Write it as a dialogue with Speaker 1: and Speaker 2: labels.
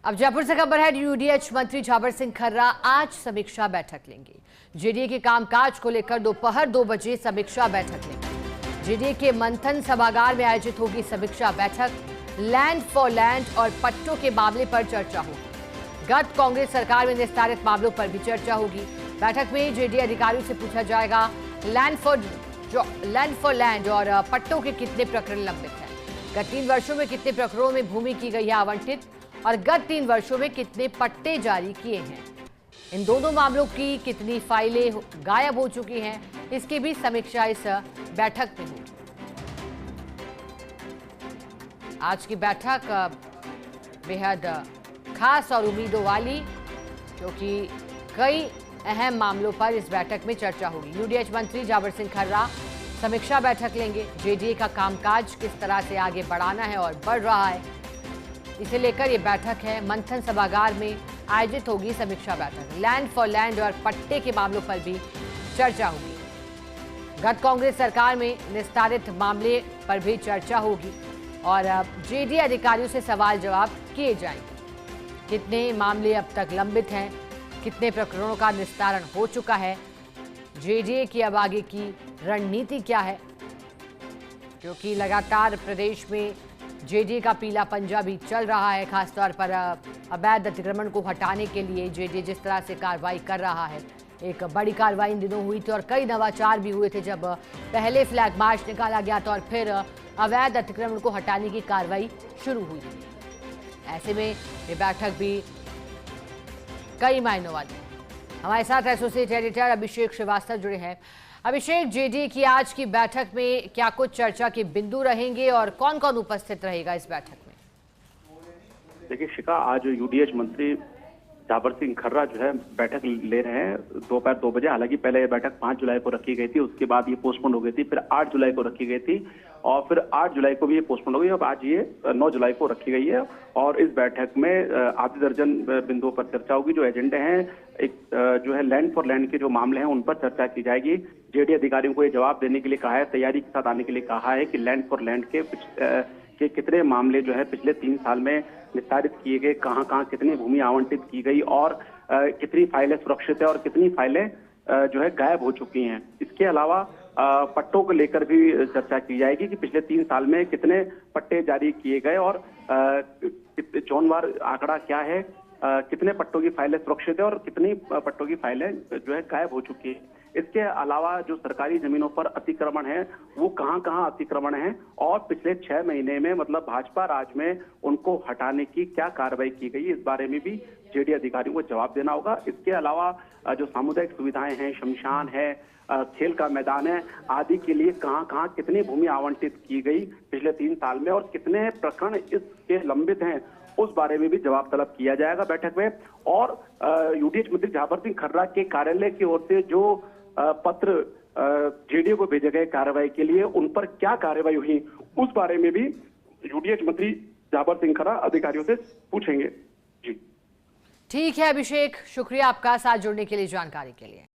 Speaker 1: अब जयपुर से खबर है। यूडीएच मंत्री झाबर सिंह खर्रा आज समीक्षा बैठक लेंगे। जेडीए के कामकाज को लेकर दोपहर 2 बजे समीक्षा बैठक लेंगे। जेडीए के मंथन सभागार में आयोजित होगी समीक्षा बैठक। लैंड फॉर लैंड और पट्टों के मामले पर चर्चा होगी। गत कांग्रेस सरकार में निस्तारित मामलों पर भी चर्चा होगी। बैठक में जेडीए अधिकारियों से पूछा जाएगा लैंड फॉर लैंड और पट्टों के कितने प्रकरण लंबित हैं, गत 3 वर्षों में कितने प्रकरणों में भूमि की गई है आवंटित और गत 3 वर्षों में कितने पट्टे जारी किए हैं। इन दोनों मामलों की कितनी फाइलें गायब हो चुकी हैं, इसकी भी समीक्षा इस बैठक में होगी। आज की बैठक बेहद खास और उम्मीदों वाली, क्योंकि कई अहम मामलों पर इस बैठक में चर्चा होगी। यूडीएच मंत्री झाबर सिंह खर्रा समीक्षा बैठक लेंगे। जेडीए का कामकाज किस तरह से आगे बढ़ाना है और बढ़ रहा है, इसे लेकर ये बैठक है। मंथन सभागार में आयोजित होगी समीक्षा बैठक। लैंड फॉर लैंड और पट्टे के मामलों पर भी चर्चा होगी। गत कांग्रेस सरकार में निस्तारित मामले पर भी चर्चा होगी और जेडीए अधिकारियों से सवाल जवाब किए जाएंगे। कितने मामले अब तक लंबित हैं, कितने प्रकरणों का निस्तारण हो चुका है, जेडीए की अब आगे की रणनीति क्या है, क्योंकि लगातार प्रदेश में जेडीए का पीला पंजा भी चल रहा है। खासतौर पर अवैध अतिक्रमण को हटाने के लिए जेडीए जिस तरह से कार्रवाई कर रहा है, एक बड़ी कार्रवाई इन दिनों हुई थी और कई नवाचार भी हुए थे। जब पहले फ्लैग मार्च निकाला गया था और फिर अवैध अतिक्रमण को हटाने की कार्रवाई शुरू हुई। ऐसे में ये बैठक भी कई मायनों वाली। हमारे साथ एसोसिएट एडिटर अभिषेक श्रीवास्तव जुड़े हैं। अभिषेक, जेडीए की आज की बैठक में क्या कुछ चर्चा के बिंदु रहेंगे और कौन कौन उपस्थित रहेगा इस बैठक में?
Speaker 2: देखिए शिखा, आज यूडीएच मंत्री झाबर सिंह खर्रा जो है बैठक ले रहे हैं दोपहर 2 बजे। हालांकि पहले ये बैठक 5 जुलाई को रखी गई थी, उसके बाद ये पोस्टपोन हो गई थी, फिर 8 जुलाई को रखी गई थी और फिर 8 जुलाई को भी ये पोस्टपोन हो गई। अब आज ये 9 जुलाई को रखी गई है और इस बैठक में आधी दर्जन बिंदुओं पर चर्चा होगी। जो एजेंडे हैं, एक जो है लैंड फॉर लैंड के जो मामले हैं उन पर चर्चा की जाएगी। जेडीए अधिकारियों को ये जवाब देने के लिए कहा है, तैयारी के साथ आने के लिए कहा है कि लैंड फॉर लैंड के कितने मामले जो है पिछले 3 साल में निस्तारित किए गए, कहां कहां कितनी भूमि आवंटित की गई और कितनी फाइलें सुरक्षित है और कितनी फाइलें जो है गायब हो चुकी हैं। इसके अलावा पट्टों को लेकर भी चर्चा की जाएगी कि पिछले 3 साल में कितने पट्टे जारी किए गए और जोनवार आंकड़ा क्या है, कितने पट्टों की फाइलें सुरक्षित है और कितनी पट्टों की फाइलें जो है गायब हो चुकी है। इसके अलावा जो सरकारी जमीनों पर अतिक्रमण है वो कहां कहां अतिक्रमण है और पिछले 6 महीने में मतलब भाजपा राज में उनको हटाने की क्या कार्रवाई की गई, इस बारे में भी जेडीए अधिकारियों को जवाब देना होगा। इसके अलावा जो सामुदायिक सुविधाएं हैं, शमशान है, खेल का मैदान है आदि के लिए कहां कहां कितनी भूमि आवंटित की गई पिछले 3 साल में और कितने प्रकरण इसके लंबित हैं, उस बारे में भी जवाब तलब किया जाएगा बैठक में। और यूडीएच मंत्री झाबर सिंह खर्रा के कार्यालय की ओर से जो पत्र जेडीए को भेजे गए कार्रवाई के लिए, उन पर क्या कार्रवाई हुई, उस बारे में भी यूडीएच मंत्री झाबर सिंह खर्रा अधिकारियों से पूछेंगे। जी
Speaker 1: ठीक है अभिषेक, शुक्रिया आपका साथ जुड़ने के लिए, जानकारी के लिए।